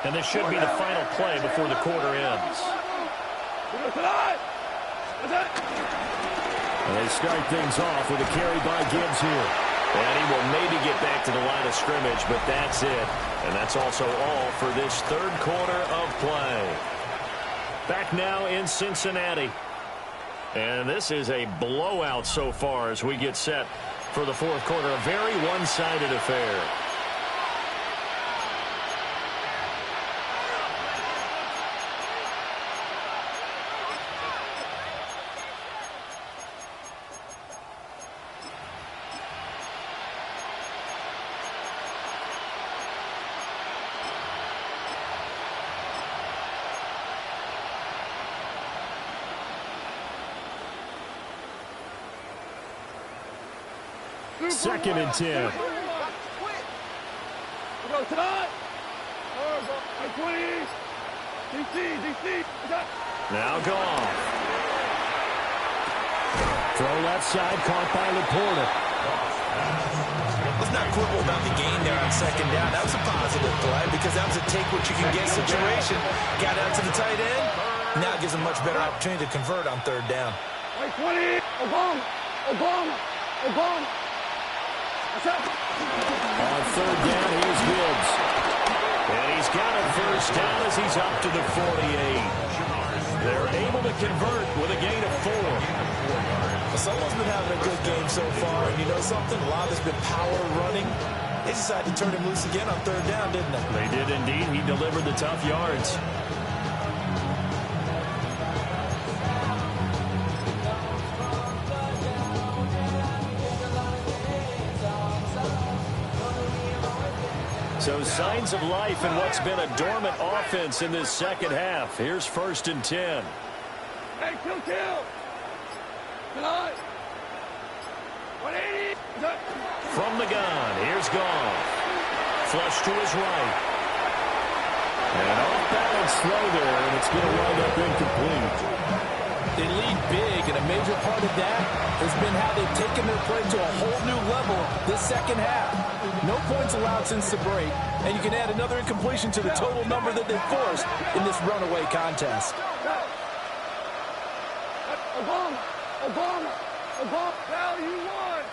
And this should be the final play before the quarter ends. And they start things off with a carry by Gibbs here. And he will maybe get back to the line of scrimmage, but that's it. And that's also all for this third quarter of play. Back now in Cincinnati. And this is a blowout so far as we get set for the fourth quarter. A very one-sided affair. Second and 10. Now gone. Throw left side, caught by Laporta. Let's not quibble about the gain there on second down. That was a positive play because that was a take-what-you-can-get situation. Got out to the tight end. Now it gives them much better opportunity to convert on third down. Obama. On third down, here's Gibbs. And he's got a first down as he's up to the 48. They're able to convert with a gain of 4. Well, someone's been having a good game so far. And you know something? A lot of it's been power running. They decided to turn him loose again on third down, didn't they? They did indeed. He delivered the tough yards. So signs of life in what's been a dormant offense in this second half. Here's first and 10. Hey, kill. Tonight. 180. From the gun, here's Goff. Flush to his right. And off-balance throw there, and it's going to wind up incomplete. They lead big, and a major part of that has been how they've taken their play to a whole new level this second half. No points allowed since the break, and you can add another incompletion to the total number that they've forced in this runaway contest. Obama, value one.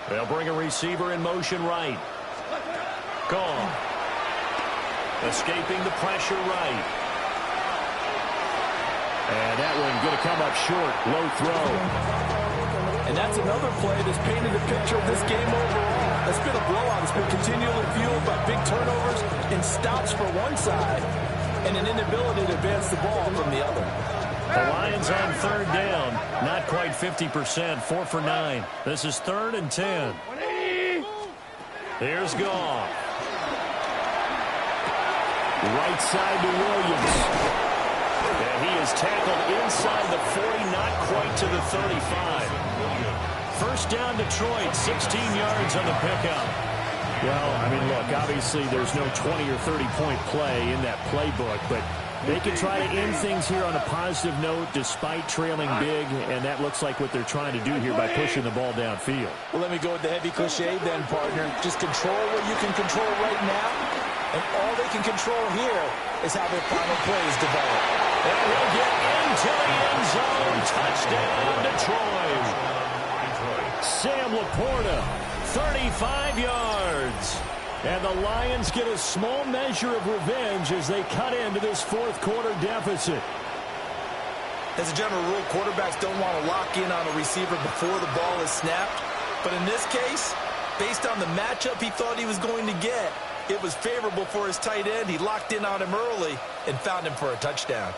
They'll bring a receiver in motion right. Gone. Escaping the pressure right. And that one going to come up short. Low throw. And that's another play that's painted the picture of this game overall. It's been a blowout. It's been continually fueled by big turnovers and stops for one side and an inability to advance the ball from the other. The Lions on third down. Not quite 50%. 4 for 9. This is third and 10. Here's Goff. Right side to Williams. And he is tackled inside the 40, not quite to the 35. First down Detroit, 16 yards on the pickup. Well, I mean, look, obviously there's no 20 or 30-point play in that playbook, but they can try to end things here on a positive note despite trailing big, and that looks like what they're trying to do here by pushing the ball downfield. Well, let me go with the heavy cliche then, partner. Just control what you can control right now, and all they can control here is how their final plays develop. And we'll get into the end zone. Touchdown, Detroit. Sam Laporta, 35 yards. And the Lions get a small measure of revenge as they cut into this fourth quarter deficit. As a general rule, quarterbacks don't want to lock in on a receiver before the ball is snapped. But in this case, based on the matchup he thought he was going to get, it was favorable for his tight end. He locked in on him early and found him for a touchdown.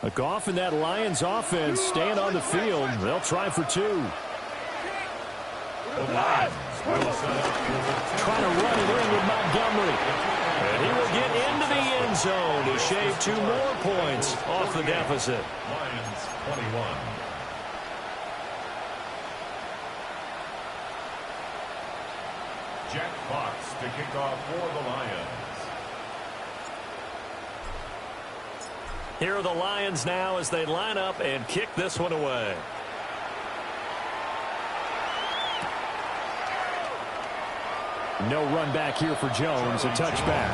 A Goff and that Lions offense staying on the field. They'll try for 2. Trying to run it in with Montgomery. And he will get into the end zone to shave 2 more points off the deficit. Lions 21. Jack Fox to kick off for the Lions. Here are the Lions now as they line up and kick this one away. No run back here for Jones. A touchback.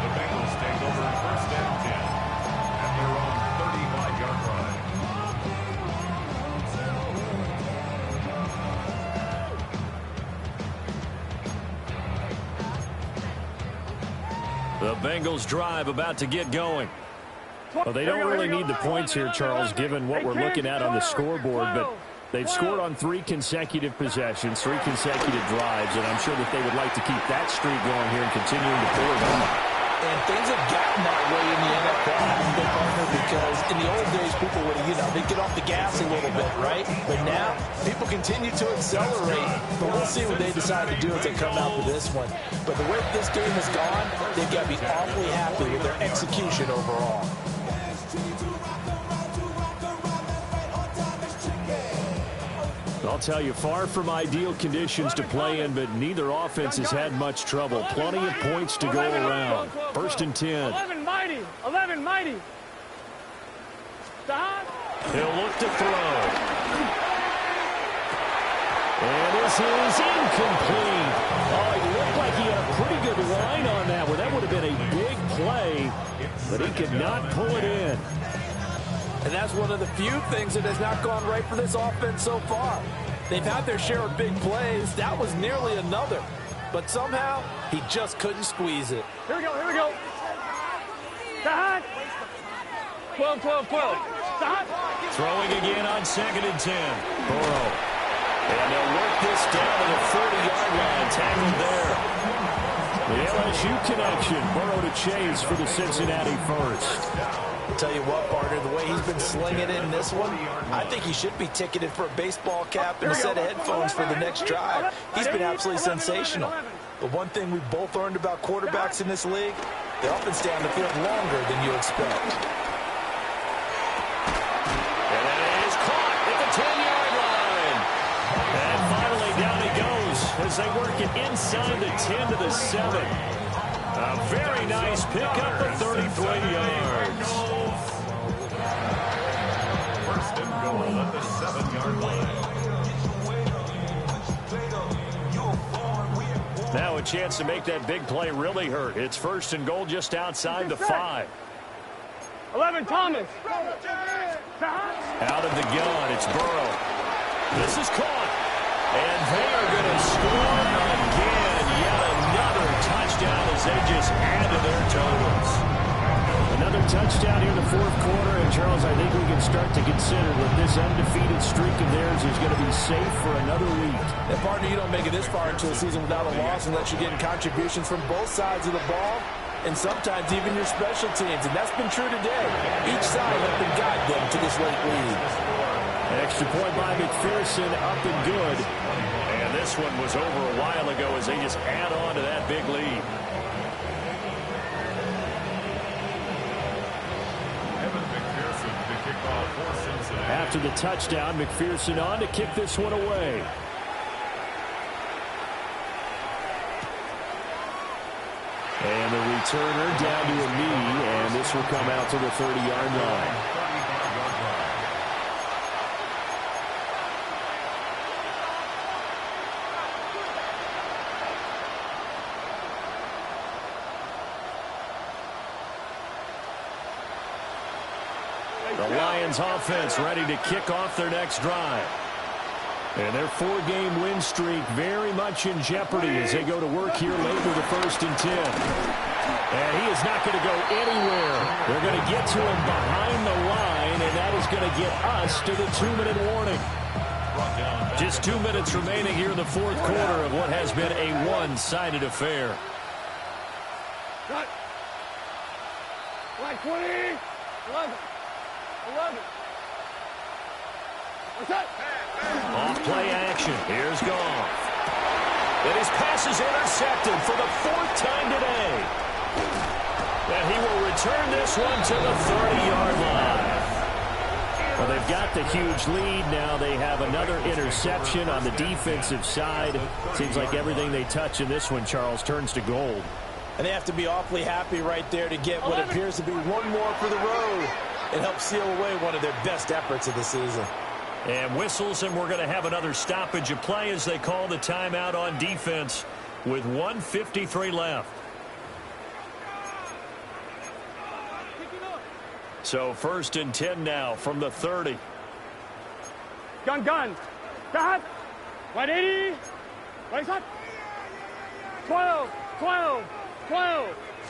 The Bengals take over first and 10 at their own 35-yard line. The Bengals drive about to get going. Well, they don't really need the points here, Charles, given what we're looking at on the scoreboard, but they've scored on 3 consecutive possessions, 3 consecutive drives, and I'm sure that they would like to keep that streak going here and continuing to pour it on. And things have gotten that way in the NFL, haven't they, partner? Because in the old days, people would, they'd get off the gas a little bit, right? But now, people continue to accelerate. But we'll see what they decide to do as they come out for this one. But the way this game has gone, they've got to be awfully happy with their execution overall. I'll tell you, far from ideal conditions to play in, but neither offense has had much trouble. Plenty of points to go around. First and 10. 11 mighty. 11 mighty. Stop. He'll look to throw. And this is incomplete. Oh, it looked like he had a pretty good line on that one. That would have been a big play, but he could not pull it in. And that's one of the few things that has not gone right for this offense so far. They've had their share of big plays. That was nearly another. But somehow, he just couldn't squeeze it. Here we go. Here we go. Stop. 12, 12, 12. Stop. Throwing again on 2nd and 10. Burrow. And they'll work this down to the 40-yard line. Tackled there. The LSU connection. Burrow to Chase for the Cincinnati first. Tell you what, partner, the way he's been slinging it in this one, I think he should be ticketed for a baseball cap and a set of headphones for the next drive. He's been absolutely sensational. But one thing we both learned about quarterbacks in this league, they often stay on the field longer than you expect. And that is caught at the 10-yard line. And finally down he goes as they work it inside the 10 to the 7. A very nice pickup of 33 yards. First and goal at the 7-yard line. Now a chance to make that big play really hurt. It's first and goal just outside the 5. 11 Thomas. Out of the gun, it's Burrow. This is caught. And they are going to score again. Yet another touchdown as they just add to their totals. Another touchdown here in the 4th quarter. And, Charles, I think we can start to consider that this undefeated streak of theirs is going to be safe for another week. And, partner, you don't make it this far into a season without a loss unless you're getting contributions from both sides of the ball and sometimes even your special teams. And that's been true today. Each side helping guide them to this late lead. Extra point by McPherson, up and good. And this one was over a while ago as they just add on to that big lead. After the touchdown, McPherson on to kick this one away. And the returner down to a knee, and this will come out to the 30-yard line. The Lions offense ready to kick off their next drive. And their 4-game win streak very much in jeopardy as they go to work here late with the 1st and 10. And he is not going to go anywhere. They're going to get to him behind the line, and that is going to get us to the 2-minute warning. Just 2 minutes remaining here in the 4th quarter of what has been a one-sided affair. Cut. Like 20. 11. 11. What's that? Off play action. Here's Goff. And his pass is intercepted for the 4th time today. And he will return this one to the 30-yard line. Well, they've got the huge lead. Now they have another interception on the defensive side. Seems like everything they touch in this one, Charles, turns to gold. And they have to be awfully happy right there to get what appears to be one more for the road. It helps seal away one of their best efforts of the season. And whistles, and we're going to have another stoppage of play as they call the timeout on defense with 1:53 left. So 1st and 10 now from the 30. Gun. Start. 180. Right shot. 12.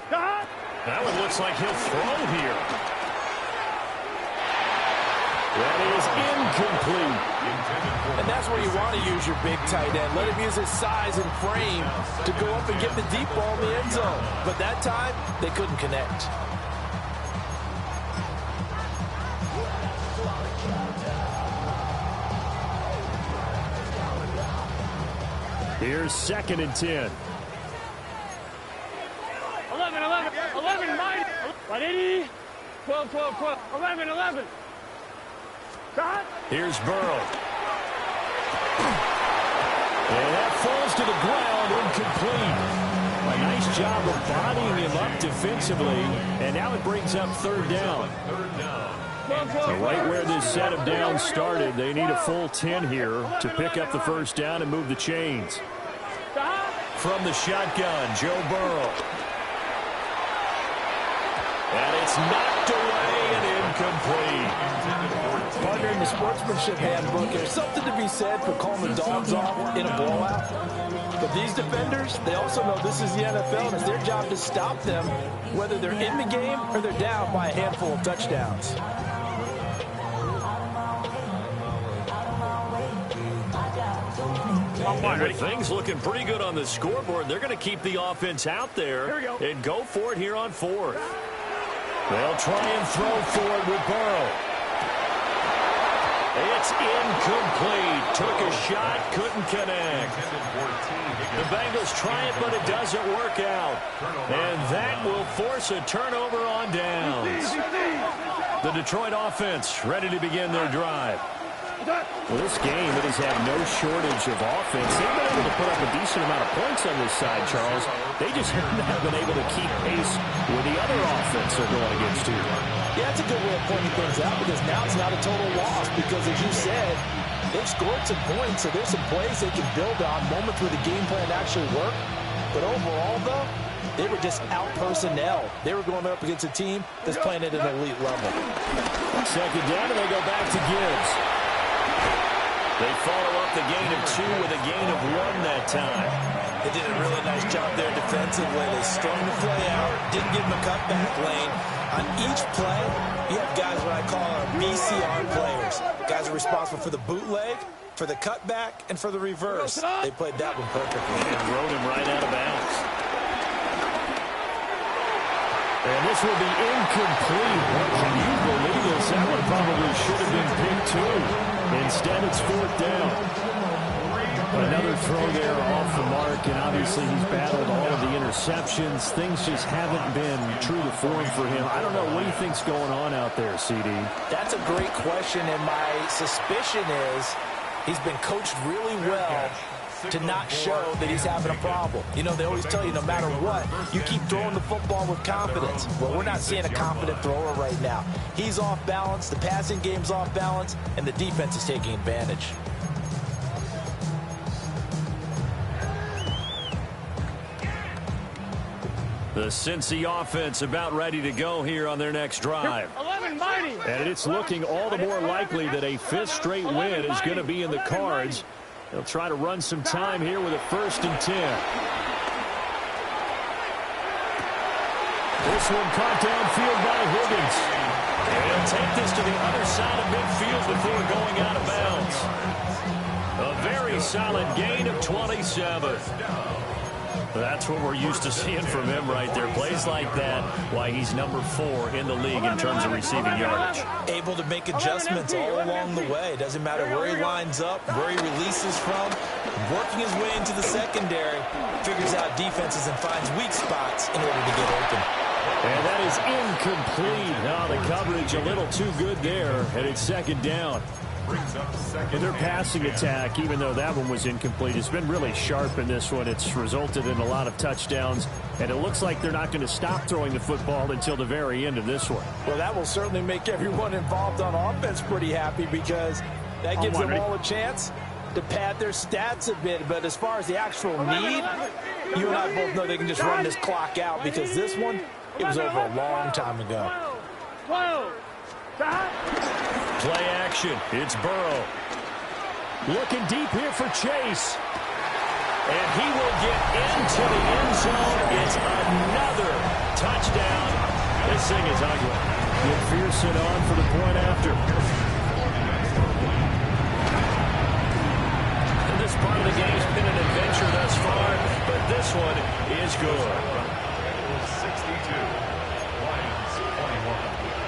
Start. That one looks like he'll throw here. That is incomplete. And that's where you want to use your big tight end. Let him use his size and frame to go up and get the deep ball in the end zone. But that time, they couldn't connect. Here's 2nd and 10. 11, 9, 180. 12. 11. Start. Here's Burrow. And that falls to the ground, incomplete. A nice job of bodying him up defensively, and now it brings up 3rd down. So right where this set of downs started, they need a full 10 here to pick up the 1st down and move the chains. From the shotgun, Joe Burrow. And it's knocked away and incomplete. Partner, in the sportsmanship handbook, there's something to be said for calling the dogs off in a blowout. But these defenders, they also know this is the NFL, and it's their job to stop them, whether they're in the game or they're down by a handful of touchdowns. Things looking pretty good on the scoreboard. They're going to keep the offense out there and go for it here on 4th. They'll try and throw for it with Burrow. It's incomplete. Took a shot, couldn't connect. The Bengals try it, but it doesn't work out. And that will force a turnover on downs. The Detroit offense ready to begin their drive. Well, this game, it has had no shortage of offense. They've been able to put up a decent amount of points on this side, Charles. They just haven't been able to keep pace with the other offense they're going against, too. Yeah, that's a good way of pointing things out, because now it's not a total loss, because as you said, they've scored some points, so there's some plays they can build on, moments where the game plan actually worked. But overall, though, they were just out-personnel. They were going up against a team that's playing at an elite level. 2nd down, and they go back to Gibbs. They follow up the gain of 2 with a gain of 1 that time. They did a really nice job there defensively. They strung the play out, didn't give them a cutback lane. On each play, you have guys what I call our BCR players. Guys are responsible for the bootleg, for the cutback, and for the reverse. They played that one perfectly. And rode him right out of bounds. And this will be incomplete. Can you believe this? That one probably should have been picked, too. Instead, it's 4th down. Another throw there off the mark, and obviously he's battled all of the interceptions. Things just haven't been true to form for him. I don't know. What do you think's going on out there, CD? That's a great question, and my suspicion is he's been coached really well to not show that he's having a problem. You know, they always tell you no matter what, you keep throwing the football with confidence. Well, we're not seeing a confident thrower right now. He's off balance, the passing game's off balance, and the defense is taking advantage. The Cincy offense about ready to go here on their next drive. 11, mighty. And it's looking all the more likely that a 5th straight win is going to be in the cards. They'll try to run some time here with a 1st and 10. This one caught downfield by Higgins. And he'll take this to the other side of midfield before going out of bounds. A very solid gain of 27. That's what we're used to seeing from him right there. Plays like that, why he's number 4 in the league in terms of receiving yardage. Able to make adjustments all along the way. Doesn't matter where he lines up, where he releases from. Working his way into the secondary, figures out defenses and finds weak spots in order to get open. And that is incomplete. Now the coverage a little too good there, and it's 2nd down. And their passing attack, even though that one was incomplete, has been really sharp in this one. It's resulted in a lot of touchdowns, and it looks like they're not going to stop throwing the football until the very end of this one. Well, that will certainly make everyone involved on offense pretty happy, because That gives them all a chance to pad their stats a bit. But as far as the actual need, you and I both know they can just run this clock out because this one, it was over a long time ago. Play action. It's Burrow. Looking deep here for Chase. And he will get into the end zone. It's another touchdown. This thing is ugly. McPherson on for the point after. And this part of the game's been an adventure thus far, but this one is good. 62, Lions 21.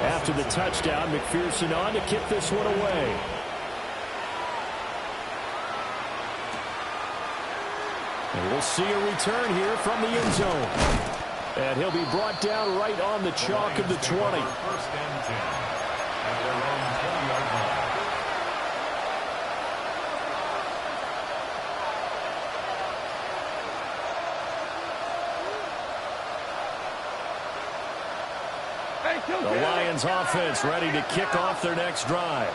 After the touchdown, McPherson on to kick this one away. And we'll see a return here from the end zone. And he'll be brought down right on the chalk of the 20. First and 10 at their own 20-yard line. The Lions offense ready to kick off their next drive.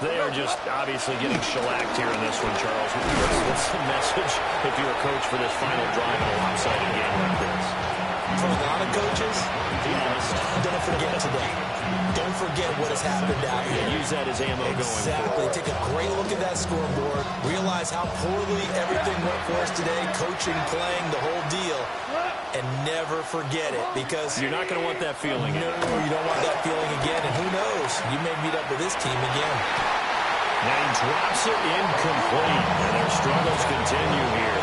They are just obviously getting shellacked here in this one, Charles. What's the message if you're a coach for this final drive in a lopsided game like this? For a lot of coaches, don't forget today. Don't forget what has happened out here. Use that as ammo going Exactly. Take a great look at that scoreboard. Realize how poorly everything went for us today. Coaching, playing, the whole deal. And never forget it because you're not going to want that feeling. No, you don't want that feeling again. And who knows? You may meet up with this team again. Now he drops it incomplete. And their struggles continue here.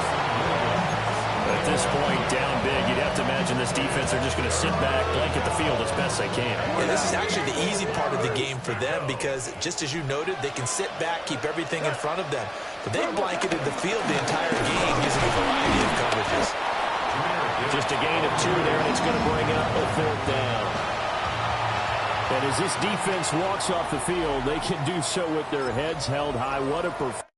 At this point, down big, you'd have to imagine this defense are just going to sit back, blanket the field as best they can. Yeah, this is actually the easy part of the game for them because, just as you noted, they can sit back, keep everything in front of them. But they blanketed the field the entire game using a variety of coverages. Just a gain of 2 there, and it's going to bring up a 4th down. And as this defense walks off the field, they can do so with their heads held high. What a performance.